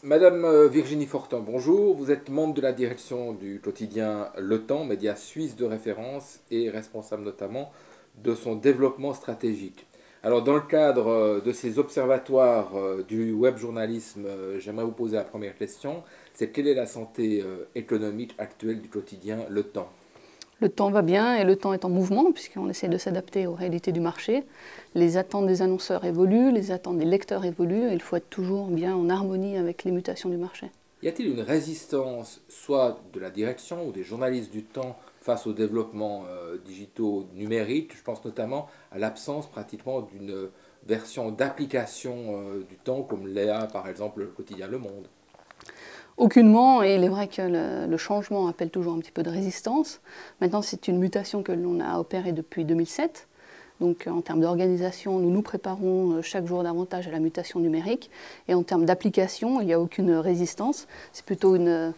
Madame Virginie Fortin, bonjour. Vous êtes membre de la direction du quotidien Le Temps, média suisse de référence et responsable notamment de son développement stratégique. Alors, dans le cadre de ces observatoires du web journalisme, j'aimerais vous poser la première question. C'est quelle est la santé économique actuelle du quotidien Le Temps? Le temps va bien et le temps est en mouvement puisqu'on essaie de s'adapter aux réalités du marché. Les attentes des annonceurs évoluent, les attentes des lecteurs évoluent et il faut être toujours bien en harmonie avec les mutations du marché. Y a-t-il une résistance, soit de la direction ou des journalistes du temps, face aux développements digitaux numériques? Je pense notamment à l'absence pratiquement d'une version d'application du temps, comme l'EA par exemple, le quotidien Le Monde. Aucunement, et il est vrai que le changement appelle toujours un petit peu de résistance. Maintenant, c'est une mutation que l'on a opérée depuis 2007. Donc en termes d'organisation, nous nous préparons chaque jour davantage à la mutation numérique. Et en termes d'application, il n'y a aucune résistance. C'est plutôt une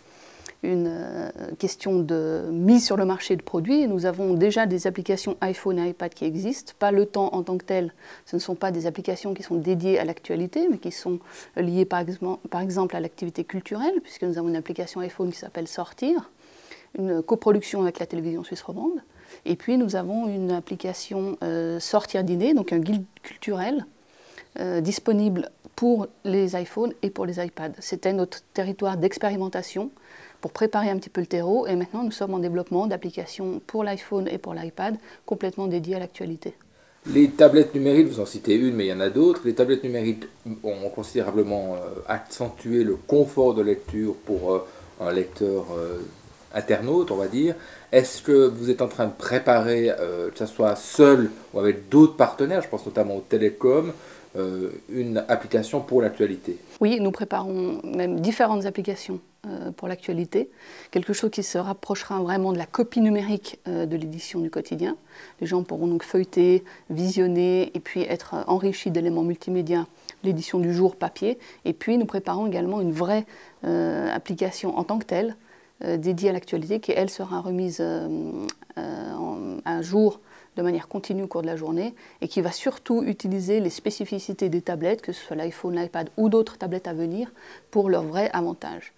question de mise sur le marché de produits. Nous avons déjà des applications iPhone et iPad qui existent. Pas le temps en tant que tel. Ce ne sont pas des applications qui sont dédiées à l'actualité, mais qui sont liées par exemple à l'activité culturelle, puisque nous avons une application iPhone qui s'appelle Sortir, une coproduction avec la télévision suisse romande. Et puis nous avons une application Sortir Dîner, donc un guide culturel disponible pour les iPhones et pour les iPads. C'était notre territoire d'expérimentation pour préparer un petit peu le terreau et maintenant nous sommes en développement d'applications pour l'iPhone et pour l'iPad complètement dédiées à l'actualité. Les tablettes numériques, vous en citez une, mais il y en a d'autres. Les tablettes numériques ont considérablement accentué le confort de lecture pour un lecteur internaute, on va dire. Est-ce que vous êtes en train de préparer, que ce soit seul ou avec d'autres partenaires, je pense notamment aux télécoms, une application pour l'actualité? Oui, nous préparons même différentes applications pour l'actualité, quelque chose qui se rapprochera vraiment de la copie numérique de l'édition du quotidien. Les gens pourront donc feuilleter, visionner et puis être enrichis d'éléments multimédia, l'édition du jour papier. Et puis nous préparons également une vraie application en tant que telle, dédiée à l'actualité, qui elle sera remise un jour de manière continue au cours de la journée et qui va surtout utiliser les spécificités des tablettes, que ce soit l'iPhone, l'iPad ou d'autres tablettes à venir, pour leur vrai avantage.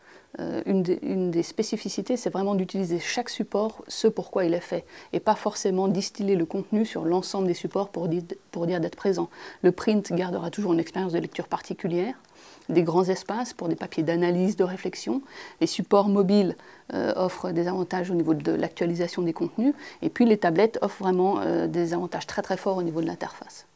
Une des spécificités, c'est vraiment d'utiliser chaque support ce pour quoi il est fait et pas forcément distiller le contenu sur l'ensemble des supports pour dire d'être présent. Le print gardera toujours une expérience de lecture particulière, des grands espaces pour des papiers d'analyse, de réflexion. Les supports mobiles offrent des avantages au niveau de l'actualisation des contenus et puis les tablettes offrent vraiment des avantages très très forts au niveau de l'interface.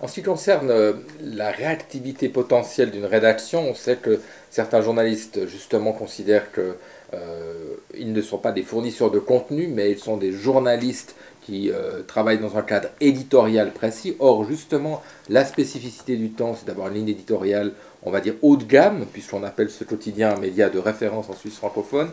En ce qui concerne la réactivité potentielle d'une rédaction, on sait que certains journalistes justement considèrent qu'ils ne sont pas des fournisseurs de contenu, mais ils sont des journalistes qui travaillent dans un cadre éditorial précis. Or, justement, la spécificité du temps, c'est d'avoir une ligne éditoriale, on va dire, haut de gamme, puisqu'on appelle ce quotidien un média de référence en Suisse francophone.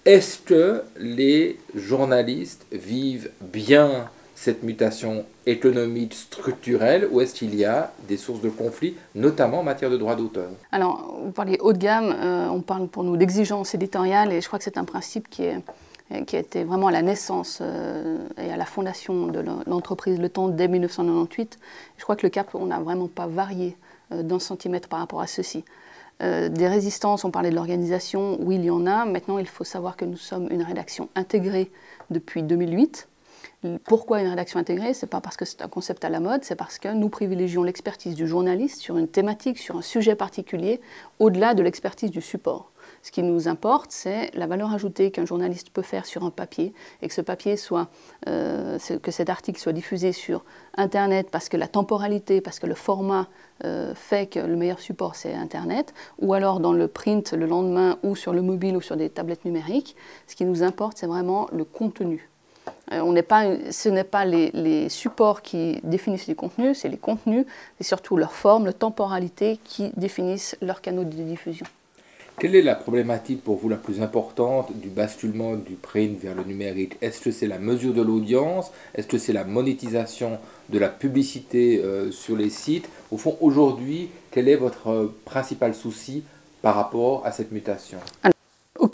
Est-ce que les journalistes vivent bien cette mutation économique structurelle ou est-ce qu'il y a des sources de conflits, notamment en matière de droits d'auteur? Alors, vous parliez haut de gamme, on parle pour nous d'exigence éditoriale et je crois que c'est un principe qui a été vraiment à la naissance et à la fondation de l'entreprise Le Temps dès 1998. Je crois que le cap, on n'a vraiment pas varié d'un centimètre par rapport à ceci. Des résistances, on parlait de l'organisation, oui il y en a. Maintenant il faut savoir que nous sommes une rédaction intégrée depuis 2008. Pourquoi une rédaction intégrée? Ce n'est pas parce que c'est un concept à la mode, c'est parce que nous privilégions l'expertise du journaliste sur une thématique, sur un sujet particulier, au-delà de l'expertise du support. Ce qui nous importe, c'est la valeur ajoutée qu'un journaliste peut faire sur un papier et que ce papier soit, que cet article soit diffusé sur Internet parce que la temporalité, parce que le format fait que le meilleur support c'est Internet, ou alors dans le print le lendemain ou sur le mobile ou sur des tablettes numériques. Ce qui nous importe, c'est vraiment le contenu. Ce n'est pas les supports qui définissent les contenus, c'est les contenus et surtout leur forme, leur temporalité qui définissent leurs canaux de diffusion. Quelle est la problématique pour vous la plus importante du basculement du print vers le numérique? Est-ce que c'est la mesure de l'audience? Est-ce que c'est la monétisation de la publicité sur les sites? Au fond, aujourd'hui, quel est votre principal souci par rapport à cette mutation?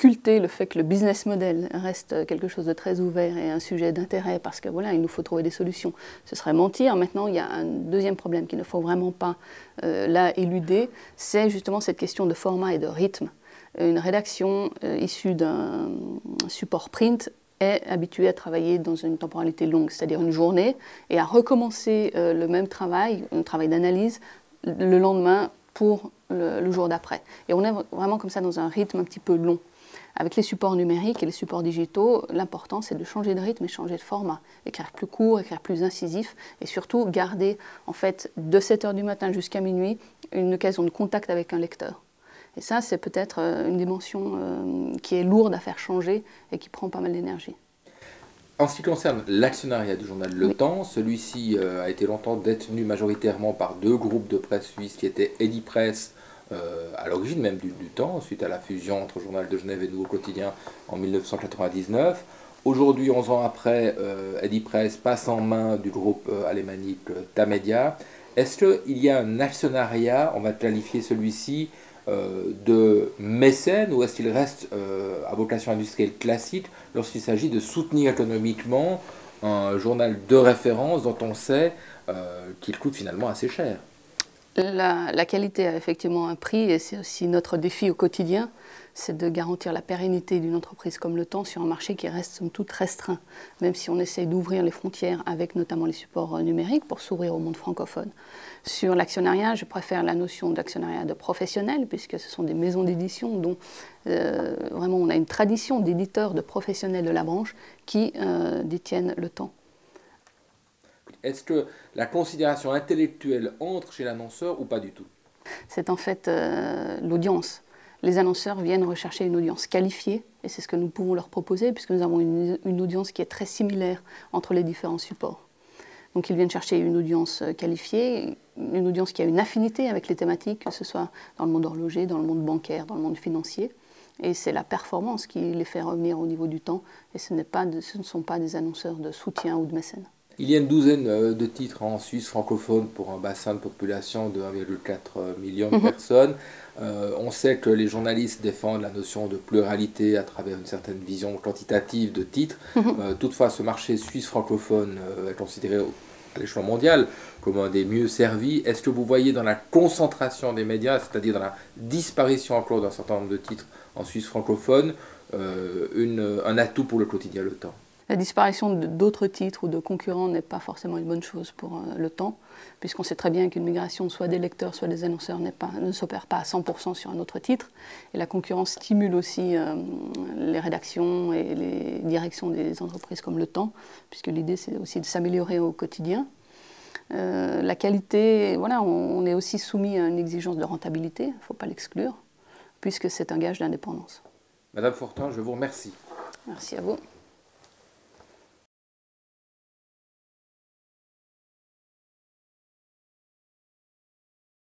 occulter le fait que le business model reste quelque chose de très ouvert et un sujet d'intérêt parce que voilà, il nous faut trouver des solutions. Ce serait mentir. Maintenant, il y a un deuxième problème qu'il ne faut vraiment pas là éluder, c'est justement cette question de format et de rythme. Une rédaction issue d'un support print est habituée à travailler dans une temporalité longue, c'est-à-dire une journée, et à recommencer le même travail, un travail d'analyse, le lendemain pour le jour d'après. Et on est vraiment comme ça dans un rythme un petit peu long. Avec les supports numériques et les supports digitaux, l'important c'est de changer de rythme et changer de format. Écrire plus court, écrire plus incisif et surtout garder en fait de 7 h du matin jusqu'à minuit une occasion de contact avec un lecteur. Et ça c'est peut-être une dimension qui est lourde à faire changer et qui prend pas mal d'énergie. En ce qui concerne l'actionnariat du journal Le Temps, celui-ci a été longtemps détenu majoritairement par deux groupes de presse suisses qui étaient Edipresse, à l'origine même du Temps, suite à la fusion entre Journal de Genève et Nouveau Quotidien en 1999. Aujourd'hui, 11 ans après, Edipresse passe en main du groupe alémanique Tamedia. Est-ce qu'il y a un actionnariat, on va qualifier celui-ci, de mécène, ou est-ce qu'il reste à vocation industrielle classique lorsqu'il s'agit de soutenir économiquement un journal de référence dont on sait qu'il coûte finalement assez cher? La qualité a effectivement un prix et c'est aussi notre défi au quotidien, c'est de garantir la pérennité d'une entreprise comme Le Temps sur un marché qui reste somme toute restreint, même si on essaye d'ouvrir les frontières avec notamment les supports numériques pour s'ouvrir au monde francophone. Sur l'actionnariat, je préfère la notion d'actionnariat de professionnel, puisque ce sont des maisons d'édition dont vraiment on a une tradition d'éditeurs, de professionnels de la branche qui détiennent Le Temps. Est-ce que la considération intellectuelle entre chez l'annonceur ou pas du tout? C'est en fait l'audience. Les annonceurs viennent rechercher une audience qualifiée, et c'est ce que nous pouvons leur proposer, puisque nous avons une audience qui est très similaire entre les différents supports. Donc ils viennent chercher une audience qualifiée, une audience qui a une affinité avec les thématiques, que ce soit dans le monde horloger, dans le monde bancaire, dans le monde financier. Et c'est la performance qui les fait revenir au niveau du Temps, et ce ne sont pas des annonceurs de soutien ou de mécène. Il y a une douzaine de titres en Suisse francophone pour un bassin de population de 1,4 million de personnes. On sait que les journalistes défendent la notion de pluralité à travers une certaine vision quantitative de titres. Toutefois, ce marché suisse francophone est considéré à l'échelon mondial comme un des mieux servis. Est-ce que vous voyez dans la concentration des médias, c'est-à-dire dans la disparition encore d'un certain nombre de titres en Suisse francophone, un atout pour le quotidien Le Temps? La disparition d'autres titres ou de concurrents n'est pas forcément une bonne chose pour Le Temps, puisqu'on sait très bien qu'une migration soit des lecteurs, soit des annonceurs ne s'opère pas à 100% sur un autre titre. Et la concurrence stimule aussi les rédactions et les directions des entreprises comme Le Temps, puisque l'idée c'est aussi de s'améliorer au quotidien. La qualité, voilà, on est aussi soumis à une exigence de rentabilité, il ne faut pas l'exclure, puisque c'est un gage d'indépendance. Madame Fortin, je vous remercie. Merci à vous.